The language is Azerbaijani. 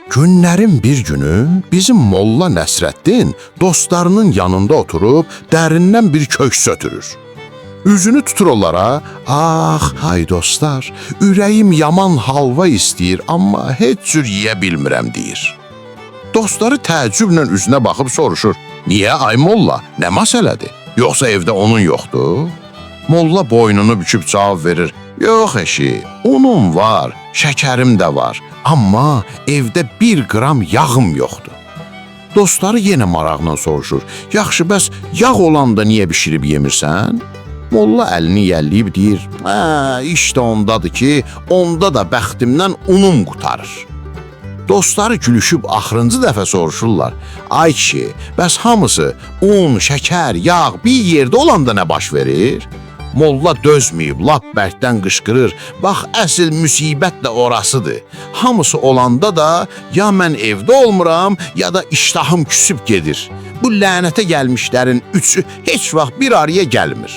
Günlərin bir günü bizim Molla Nəsrəddin dostlarının yanında oturub dərindən bir köks ötürür. Üzünü tutur onlara, "Ah, hay dostlar, ürəyim yaman halva istəyir, amma heç cür yeyə bilmirəm" deyir. Dostları təəccüblə üzünə baxıb soruşur, "Niyə ay Molla, nə məsələdir? Yoxsa evdə onun yoxdur?" Molla boynunu büküb cavab verir, "Yox eşi, unum var, şəkərim də var, amma evdə 1 qram yağım yoxdur." Dostları yenə maraqla soruşur, "Yaxşı, bəs yağ olanda niyə bişirib yemirsən?" Molla əlini yəlliyib deyir, işte ondadır ki, onda da bəxtimdən unum qutarır." Dostları gülüşüb axırıncı dəfə soruşurlar, "Ay kişi, bəs hamısı un, şəkər, yağ bir yerdə olanda nə baş verir?" Molla dözməyib, lap bərkdən qışqırır, "Bax, əsl müsibət də orasıdır. Hamısı olanda da ya mən evdə olmuram, ya da iştahım küsüb gedir. Bu lənətə gəlmişlərin üçü heç vaxt bir araya gəlmir."